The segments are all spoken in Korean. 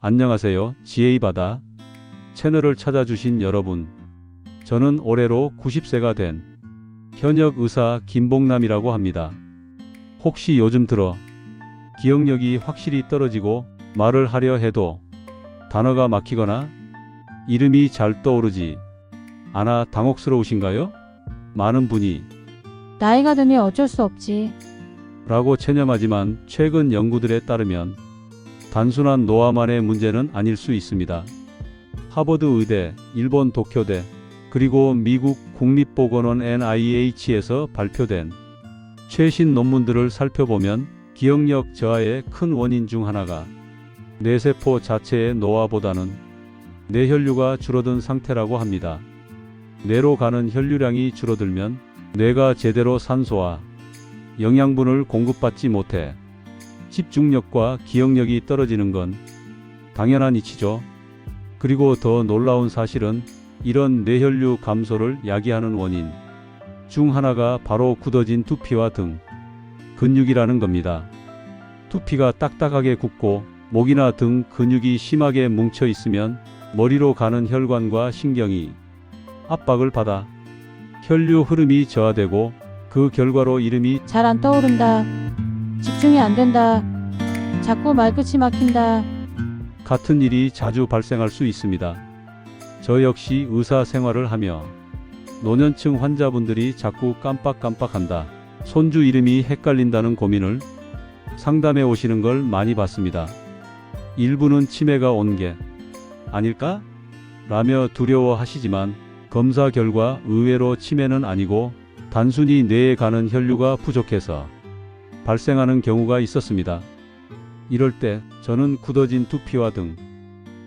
안녕하세요. 지혜이바다 채널을 찾아주신 여러분. 저는 올해로 90세가 된 현역 의사 김봉남이라고 합니다. 혹시 요즘 들어 기억력이 확실히 떨어지고 말을 하려 해도 단어가 막히거나 이름이 잘 떠오르지 않아 당혹스러우신가요? 많은 분이 나이가 들면 어쩔 수 없지. 라고 체념하지만 최근 연구들에 따르면 단순한 노화만의 문제는 아닐 수 있습니다. 하버드 의대, 일본 도쿄대, 그리고 미국 국립보건원 NIH에서 발표된 최신 논문들을 살펴보면 기억력 저하의 큰 원인 중 하나가 뇌세포 자체의 노화보다는 뇌혈류가 줄어든 상태라고 합니다. 뇌로 가는 혈류량이 줄어들면 뇌가 제대로 산소와 영양분을 공급받지 못해 집중력과 기억력이 떨어지는 건 당연한 이치죠. 그리고 더 놀라운 사실은 이런 뇌혈류 감소를 야기하는 원인 중 하나가 바로 굳어진 두피와 등 근육이라는 겁니다. 두피가 딱딱하게 굳고 목이나 등 근육이 심하게 뭉쳐 있으면 머리로 가는 혈관과 신경이 압박을 받아 혈류 흐름이 저하되고 그 결과로 이름이 잘 안 떠오른다. 집중이 안 된다. 자꾸 말끝이 막힌다. 같은 일이 자주 발생할 수 있습니다. 저 역시 의사 생활을 하며 노년층 환자분들이 자꾸 깜빡깜빡한다, 손주 이름이 헷갈린다는 고민을 상담해 오시는 걸 많이 봤습니다. 일부는 치매가 온 게 아닐까? 라며 두려워하시지만 검사 결과 의외로 치매는 아니고 단순히 뇌에 가는 혈류가 부족해서 발생하는 경우가 있었습니다. 이럴 때 저는 굳어진 두피와 등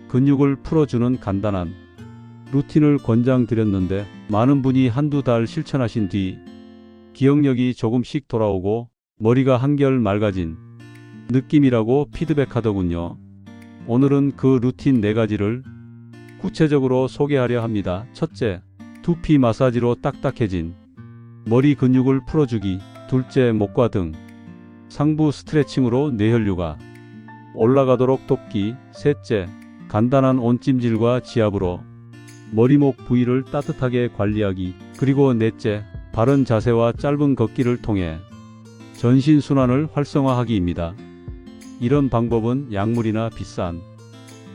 근육을 풀어주는 간단한 루틴을 권장드렸는데 많은 분이 한두 달 실천하신 뒤 기억력이 조금씩 돌아오고 머리가 한결 맑아진 느낌이라고 피드백하더군요. 오늘은 그 루틴 4가지를 구체적으로 소개하려 합니다. 첫째, 두피 마사지로 딱딱해진 머리 근육을 풀어주기. 둘째, 목과 등 상부 스트레칭으로 뇌혈류가 올라가도록 돕기. 셋째, 간단한 온찜질과 지압으로 머리목 부위를 따뜻하게 관리하기. 그리고 넷째, 바른 자세와 짧은 걷기를 통해 전신순환을 활성화하기입니다. 이런 방법은 약물이나 비싼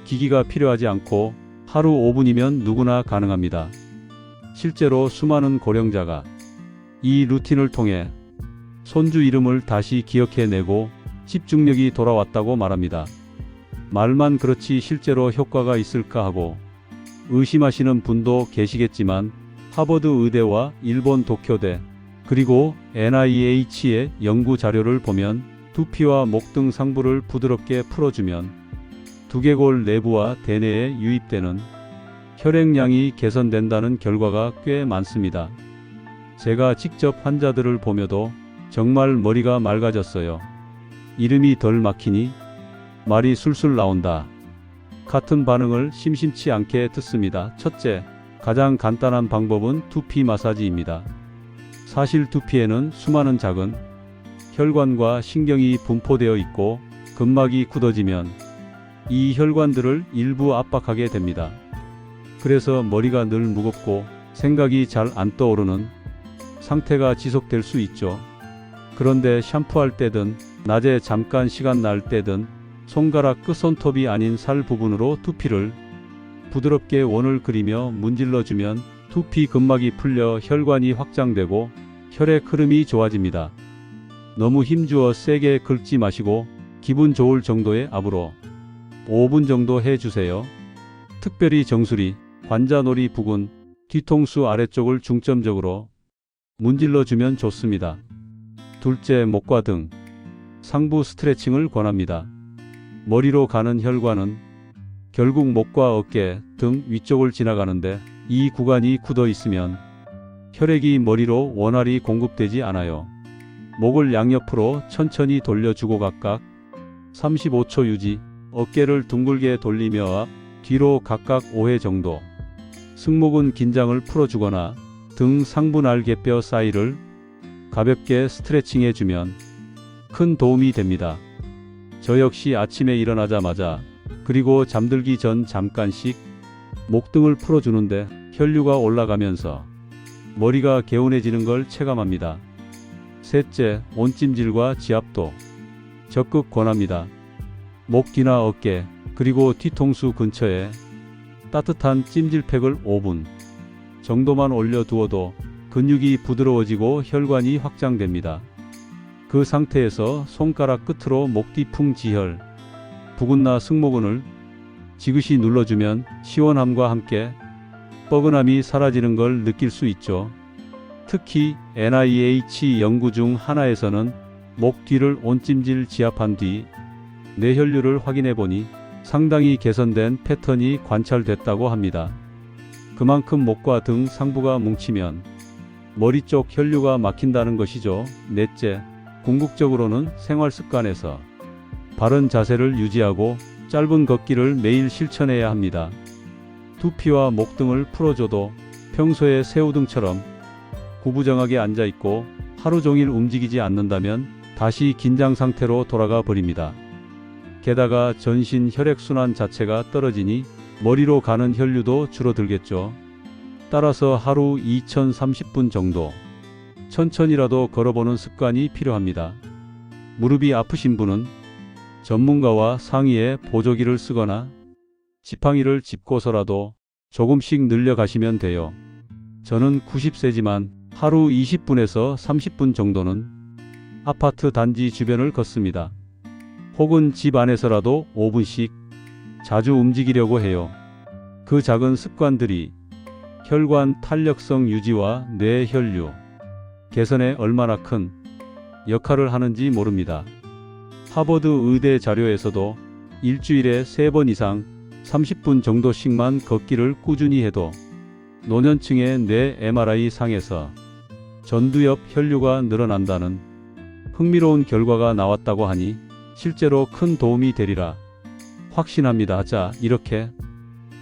기기가 필요하지 않고 하루 5분이면 누구나 가능합니다. 실제로 수많은 고령자가 이 루틴을 통해 손주 이름을 다시 기억해내고 집중력이 돌아왔다고 말합니다. 말만 그렇지 실제로 효과가 있을까 하고 의심하시는 분도 계시겠지만 하버드 의대와 일본 도쿄대 그리고 NIH의 연구 자료를 보면 두피와 목 등 상부를 부드럽게 풀어주면 두개골 내부와 대뇌에 유입되는 혈액량이 개선된다는 결과가 꽤 많습니다. 제가 직접 환자들을 보며도 정말 머리가 맑아졌어요. 이름이 덜 막히니 말이 술술 나온다 같은 반응을 심심치 않게 듣습니다. 첫째, 가장 간단한 방법은 두피 마사지입니다. 사실 두피에는 수많은 작은 혈관과 신경이 분포되어 있고 근막이 굳어지면 이 혈관들을 일부 압박하게 됩니다. 그래서 머리가 늘 무겁고 생각이 잘 안 떠오르는 상태가 지속될 수 있죠. 그런데 샴푸할 때든 낮에 잠깐 시간 날 때든 손가락 끝 손톱이 아닌 살 부분으로 두피를 부드럽게 원을 그리며 문질러주면 두피 근막이 풀려 혈관이 확장되고 혈액 흐름이 좋아집니다. 너무 힘주어 세게 긁지 마시고 기분 좋을 정도의 압으로 5분 정도 해주세요. 특별히 정수리, 관자놀이 부근, 뒤통수 아래쪽을 중점적으로 문질러주면 좋습니다. 둘째, 목과 등 상부 스트레칭을 권합니다. 머리로 가는 혈관은 결국 목과 어깨 등 위쪽을 지나가는데 이 구간이 굳어 있으면 혈액이 머리로 원활히 공급되지 않아요. 목을 양옆으로 천천히 돌려주고 각각 35초 유지, 어깨를 둥글게 돌리며 앞, 뒤로 각각 5회 정도, 승모근 긴장을 풀어주거나 등 상부 날개뼈 사이를 가볍게 스트레칭해주면 큰 도움이 됩니다. 저 역시 아침에 일어나자마자 그리고 잠들기 전 잠깐씩 목등을 풀어주는데 혈류가 올라가면서 머리가 개운해지는 걸 체감합니다. 셋째, 온찜질과 지압도 적극 권합니다. 목 뒤나 어깨, 그리고 뒤통수 근처에 따뜻한 찜질팩을 5분 정도만 올려두어도 근육이 부드러워지고 혈관이 확장됩니다. 그 상태에서 손가락 끝으로 목 뒤풍 지혈, 부근나 승모근을 지그시 눌러주면 시원함과 함께 뻐근함이 사라지는 걸 느낄 수 있죠. 특히 NIH 연구 중 하나에서는 목 뒤를 온찜질 지압한 뒤 뇌혈류를 확인해 보니 상당히 개선된 패턴이 관찰됐다고 합니다. 그만큼 목과 등 상부가 뭉치면 머리 쪽 혈류가 막힌다는 것이죠. 넷째, 궁극적으로는 생활 습관에서 바른 자세를 유지하고 짧은 걷기를 매일 실천해야 합니다. 두피와 목 등을 풀어줘도 평소에 새우등처럼 구부정하게 앉아있고 하루 종일 움직이지 않는다면 다시 긴장 상태로 돌아가 버립니다. 게다가 전신 혈액순환 자체가 떨어지니 머리로 가는 혈류도 줄어들겠죠. 따라서 하루 2030분 정도 천천히라도 걸어보는 습관이 필요합니다. 무릎이 아프신 분은 전문가와 상의해 보조기를 쓰거나 지팡이를 짚고서라도 조금씩 늘려가시면 돼요. 저는 90세지만 하루 20분에서 30분 정도는 아파트 단지 주변을 걷습니다. 혹은 집 안에서라도 5분씩 자주 움직이려고 해요. 그 작은 습관들이 혈관 탄력성 유지와 뇌 혈류 개선에 얼마나 큰 역할을 하는지 모릅니다. 하버드 의대 자료에서도 일주일에 3번 이상 30분 정도씩만 걷기를 꾸준히 해도 노년층의 뇌 MRI 상에서 전두엽 혈류가 늘어난다는 흥미로운 결과가 나왔다고 하니 실제로 큰 도움이 되리라 확신합니다. 자, 이렇게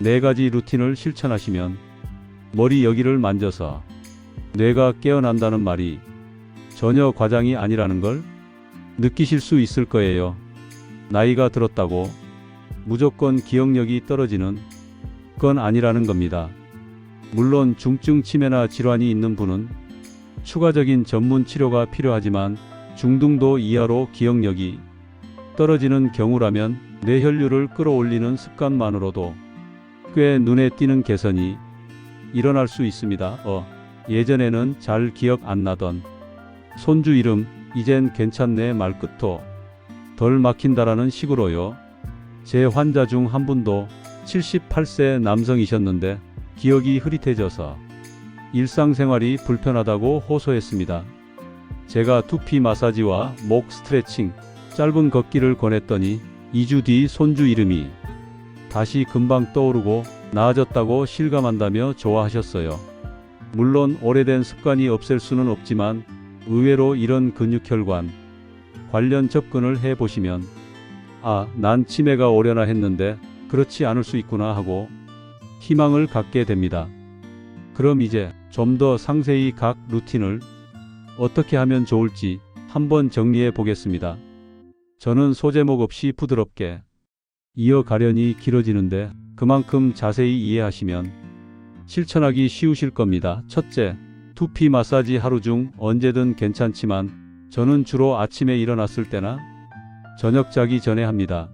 4가지 루틴을 실천하시면 머리 여기를 만져서 뇌가 깨어난다는 말이 전혀 과장이 아니라는 걸 느끼실 수 있을 거예요. 나이가 들었다고 무조건 기억력이 떨어지는 건 아니라는 겁니다. 물론 중증 치매나 질환이 있는 분은 추가적인 전문 치료가 필요하지만 중등도 이하로 기억력이 떨어지는 경우라면 뇌혈류를 끌어올리는 습관만으로도 꽤 눈에 띄는 개선이 일어날 수 있습니다. 예전에는 잘 기억 안 나던 손주 이름 이젠 괜찮네 말끝도 덜 막힌다라는 식으로요. 제 환자 중 한 분도 78세 남성이셨는데 기억이 흐릿해져서 일상생활이 불편하다고 호소했습니다. 제가 두피 마사지와 목 스트레칭, 짧은 걷기를 권했더니 2주 뒤 손주 이름이 다시 금방 떠오르고 나아졌다고 실감한다며 좋아하셨어요. 물론 오래된 습관이 없앨 수는 없지만 의외로 이런 근육혈관 관련 접근을 해보시면 난 치매가 오려나 했는데 그렇지 않을 수 있구나 하고 희망을 갖게 됩니다. 그럼 이제 좀 더 상세히 각 루틴을 어떻게 하면 좋을지 한번 정리해 보겠습니다. 저는 소제목 없이 부드럽게 이어가려니 길어지는데 그만큼 자세히 이해하시면 실천하기 쉬우실 겁니다. 첫째, 두피 마사지 하루 중 언제든 괜찮지만 저는 주로 아침에 일어났을 때나 저녁 자기 전에 합니다.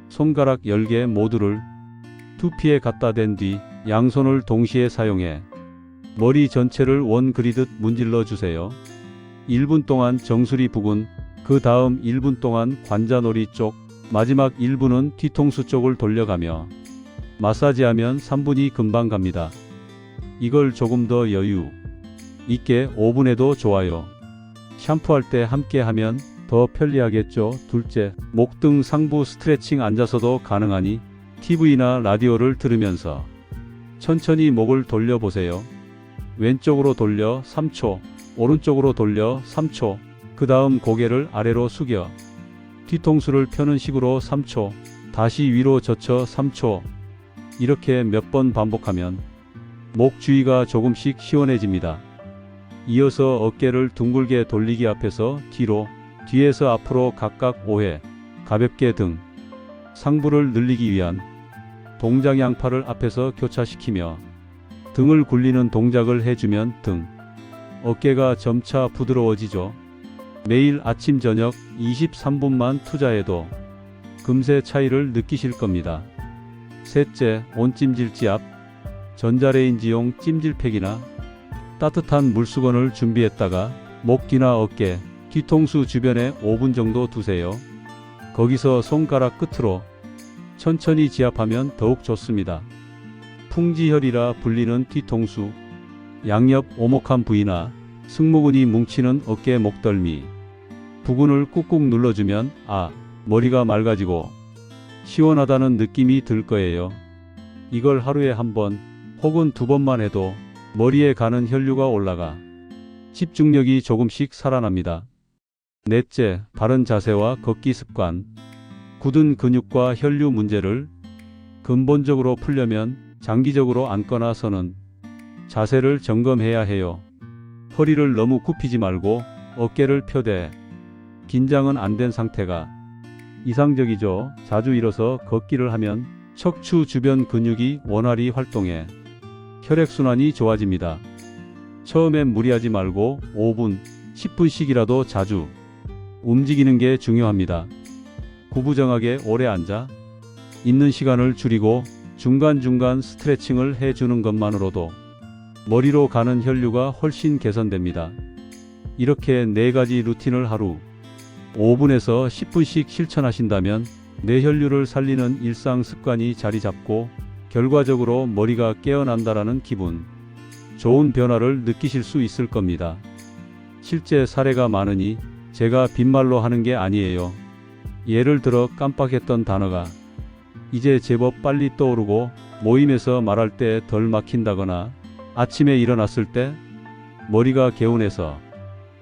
손가락 10개 모두를 두피에 갖다 댄 뒤 양손을 동시에 사용해 머리 전체를 원 그리듯 문질러 주세요. 1분 동안 정수리 부근, 그 다음 1분 동안 관자놀이 쪽, 마지막 1분은 뒤통수 쪽을 돌려가며 마사지하면 3분이 금방 갑니다. 이걸 조금 더 여유 있게 5분 해도 좋아요. 샴푸할 때 함께 하면 더 편리하겠죠. 둘째, 목등 상부 스트레칭 앉아서도 가능하니 TV나 라디오를 들으면서 천천히 목을 돌려보세요. 왼쪽으로 돌려 3초, 오른쪽으로 돌려 3초, 그 다음 고개를 아래로 숙여 뒤통수를 펴는 식으로 3초, 다시 위로 젖혀 3초. 이렇게 몇 번 반복하면 목 주위가 조금씩 시원해집니다. 이어서 어깨를 둥글게 돌리기 앞에서 뒤로, 뒤에서 앞으로 각각 5회 가볍게 등 상부를 늘리기 위한 동작 양팔을 앞에서 교차시키며 등을 굴리는 동작을 해주면 등, 어깨가 점차 부드러워지죠. 매일 아침 저녁 23분만 투자해도 금세 차이를 느끼실 겁니다. 셋째, 온찜질지 앞 전자레인지용 찜질팩이나 따뜻한 물수건을 준비했다가 목 뒤나 어깨, 뒤통수 주변에 5분 정도 두세요. 거기서 손가락 끝으로 천천히 지압하면 더욱 좋습니다. 풍지혈이라 불리는 뒤통수, 양옆 오목한 부위나 승모근이 뭉치는 어깨 목덜미, 부근을 꾹꾹 눌러주면 머리가 맑아지고 시원하다는 느낌이 들 거예요. 이걸 하루에 한 번 혹은 2번만 해도 머리에 가는 혈류가 올라가 집중력이 조금씩 살아납니다. 넷째, 바른 자세와 걷기 습관. 굳은 근육과 혈류 문제를 근본적으로 풀려면 장기적으로 앉거나 서는 자세를 점검해야 해요. 허리를 너무 굽히지 말고 어깨를 펴되 긴장은 안 된 상태가 이상적이죠. 자주 일어서 걷기를 하면 척추 주변 근육이 원활히 활동해 혈액순환이 좋아집니다. 처음엔 무리하지 말고 5분, 10분씩이라도 자주 움직이는 게 중요합니다. 구부정하게 오래 앉아 있는 시간을 줄이고 중간중간 스트레칭을 해주는 것만으로도 머리로 가는 혈류가 훨씬 개선됩니다. 이렇게 4가지 루틴을 하루 5분에서 10분씩 실천하신다면 뇌혈류를 살리는 일상 습관이 자리 잡고 결과적으로 머리가 깨어난다라는 기분, 좋은 변화를 느끼실 수 있을 겁니다. 실제 사례가 많으니 제가 빈말로 하는 게 아니에요. 예를 들어 깜빡했던 단어가 이제 제법 빨리 떠오르고 모임에서 말할 때 덜 막힌다거나 아침에 일어났을 때 머리가 개운해서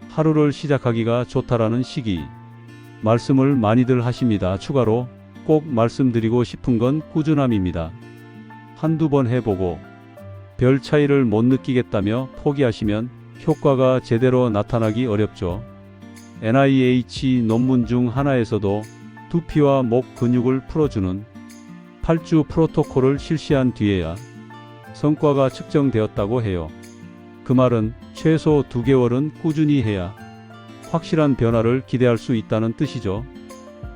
하루를 시작하기가 좋다라는 시기 말씀을 많이들 하십니다. 추가로 꼭 말씀드리고 싶은 건 꾸준함입니다. 한두 번 해보고 별 차이를 못 느끼겠다며 포기하시면 효과가 제대로 나타나기 어렵죠. NIH 논문 중 하나에서도 두피와 목 근육을 풀어주는 8주 프로토콜을 실시한 뒤에야 성과가 측정되었다고 해요. 그 말은 최소 2개월은 꾸준히 해야 확실한 변화를 기대할 수 있다는 뜻이죠.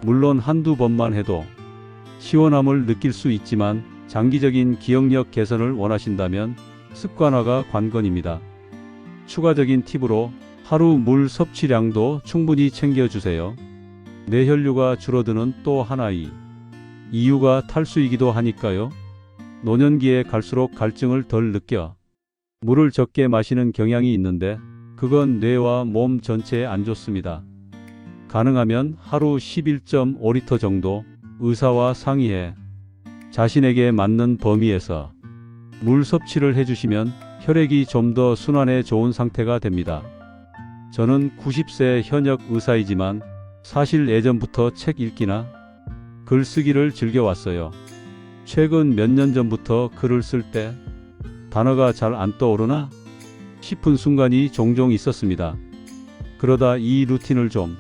물론 한두 번만 해도 시원함을 느낄 수 있지만 장기적인 기억력 개선을 원하신다면 습관화가 관건입니다. 추가적인 팁으로 하루 물 섭취량도 충분히 챙겨주세요. 뇌혈류가 줄어드는 또 하나의 이유가 탈수이기도 하니까요. 노년기에 갈수록 갈증을 덜 느껴 물을 적게 마시는 경향이 있는데 그건 뇌와 몸 전체에 안 좋습니다. 가능하면 하루 11.5리터 정도 의사와 상의해 자신에게 맞는 범위에서 물 섭취를 해주시면 혈액이 좀 더 순환에 좋은 상태가 됩니다. 저는 90세 현역 의사이지만 사실 예전부터 책 읽기나 글쓰기를 즐겨왔어요. 최근 몇 년 전부터 글을 쓸 때 단어가 잘 안 떠오르나 싶은 순간이 종종 있었습니다. 그러다 이 루틴을 좀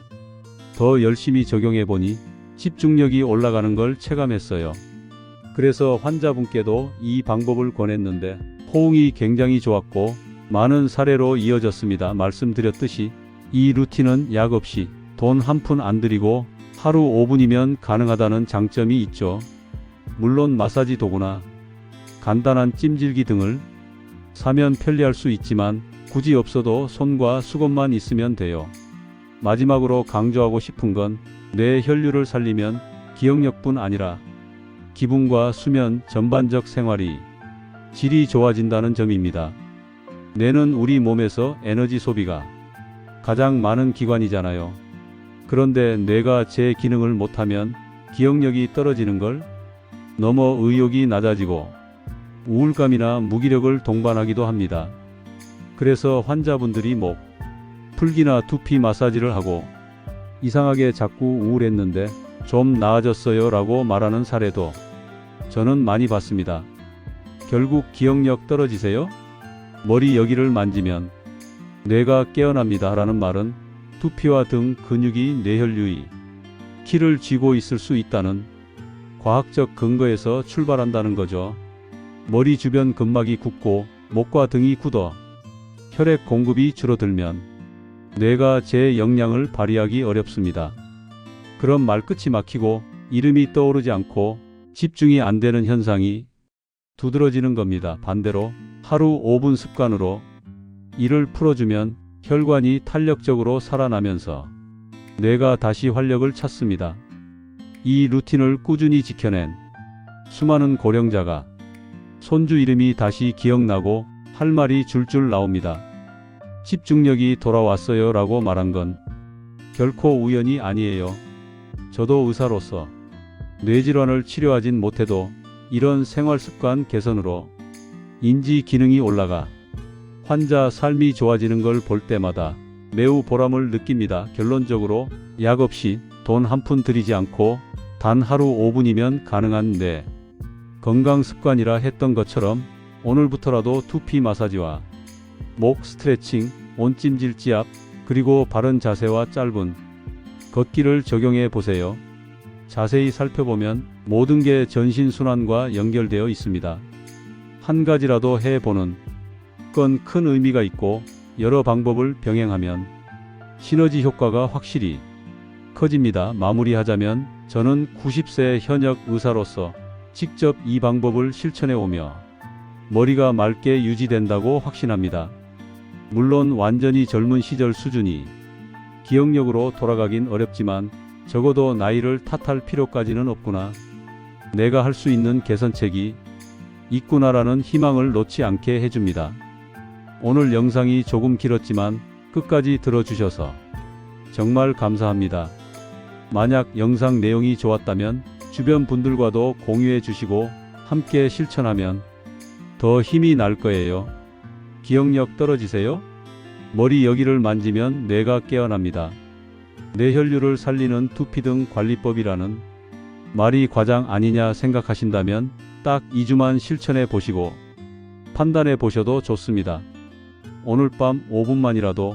더 열심히 적용해 보니 집중력이 올라가는 걸 체감했어요. 그래서 환자분께도 이 방법을 권했는데 호응이 굉장히 좋았고 많은 사례로 이어졌습니다. 말씀드렸듯이 이 루틴은 약 없이 돈 한 푼 안 들이고 하루 5분이면 가능하다는 장점이 있죠. 물론 마사지 도구나 간단한 찜질기 등을 사면 편리할 수 있지만 굳이 없어도 손과 수건만 있으면 돼요. 마지막으로 강조하고 싶은 건 뇌 혈류를 살리면 기억력뿐 아니라 기분과 수면, 전반적 생활이 질이 좋아진다는 점입니다. 뇌는 우리 몸에서 에너지 소비가 가장 많은 기관이잖아요. 그런데 뇌가 제 기능을 못하면 기억력이 떨어지는 걸 넘어 의욕이 낮아지고 우울감이나 무기력을 동반하기도 합니다. 그래서 환자분들이 목 풀기나 두피 마사지를 하고 이상하게 자꾸 우울했는데 좀 나아졌어요 라고 말하는 사례도 저는 많이 봤습니다. 결국 기억력 떨어지세요? 머리 여기를 만지면 뇌가 깨어납니다 라는 말은 두피와 등 근육이 뇌혈류의 키를 쥐고 있을 수 있다는 과학적 근거에서 출발한다는 거죠. 머리 주변 근막이 굳고 목과 등이 굳어 혈액 공급이 줄어들면 뇌가 제 역량을 발휘하기 어렵습니다. 그럼 말끝이 막히고 이름이 떠오르지 않고 집중이 안 되는 현상이 두드러지는 겁니다. 반대로 하루 5분 습관으로 이를 풀어주면 혈관이 탄력적으로 살아나면서 뇌가 다시 활력을 찾습니다. 이 루틴을 꾸준히 지켜낸 수많은 고령자가 손주 이름이 다시 기억나고 할 말이 줄줄 나옵니다. 집중력이 돌아왔어요 라고 말한 건 결코 우연이 아니에요. 저도 의사로서 뇌질환을 치료하진 못해도 이런 생활습관 개선으로 인지 기능이 올라가 환자 삶이 좋아지는 걸 볼 때마다 매우 보람을 느낍니다. 결론적으로 약 없이 돈 한 푼 들이지 않고 단 하루 5분이면 가능한 뇌 건강 습관이라 했던 것처럼 오늘부터라도 두피 마사지와 목 스트레칭, 온찜질지압, 그리고 바른 자세와 짧은 걷기를 적용해 보세요. 자세히 살펴보면 모든 게 전신순환과 연결되어 있습니다. 한 가지라도 해보는 건 큰 의미가 있고 여러 방법을 병행하면 시너지 효과가 확실히 커집니다. 마무리하자면 저는 90세 현역 의사로서 직접 이 방법을 실천해 오며 머리가 맑게 유지된다고 확신합니다. 물론 완전히 젊은 시절 수준이 기억력으로 돌아가긴 어렵지만 적어도 나이를 탓할 필요까지는 없구나. 내가 할 수 있는 개선책이 있구나라는 희망을 놓지 않게 해줍니다. 오늘 영상이 조금 길었지만 끝까지 들어주셔서 정말 감사합니다. 만약 영상 내용이 좋았다면 주변 분들과도 공유해 주시고 함께 실천하면 더 힘이 날 거예요. 기억력 떨어지세요? 머리 여기를 만지면 뇌가 깨어납니다. 뇌혈류를 살리는 두피 등 관리법이라는 말이 과장 아니냐 생각하신다면 딱 2주만 실천해 보시고 판단해 보셔도 좋습니다. 오늘 밤 5분만이라도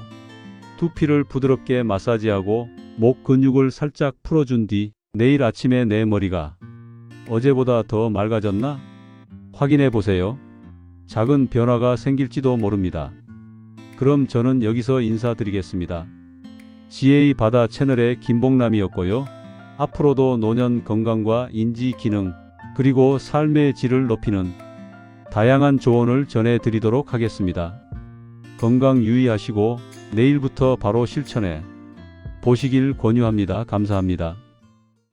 두피를 부드럽게 마사지하고 목 근육을 살짝 풀어준 뒤 내일 아침에 내 머리가 어제보다 더 맑아졌나? 확인해 보세요. 작은 변화가 생길지도 모릅니다. 그럼 저는 여기서 인사드리겠습니다. GA 바다 채널의 김봉남이었고요. 앞으로도 노년 건강과 인지 기능 그리고 삶의 질을 높이는 다양한 조언을 전해드리도록 하겠습니다. 건강 유의하시고 내일부터 바로 실천해 보시길 권유합니다. 감사합니다.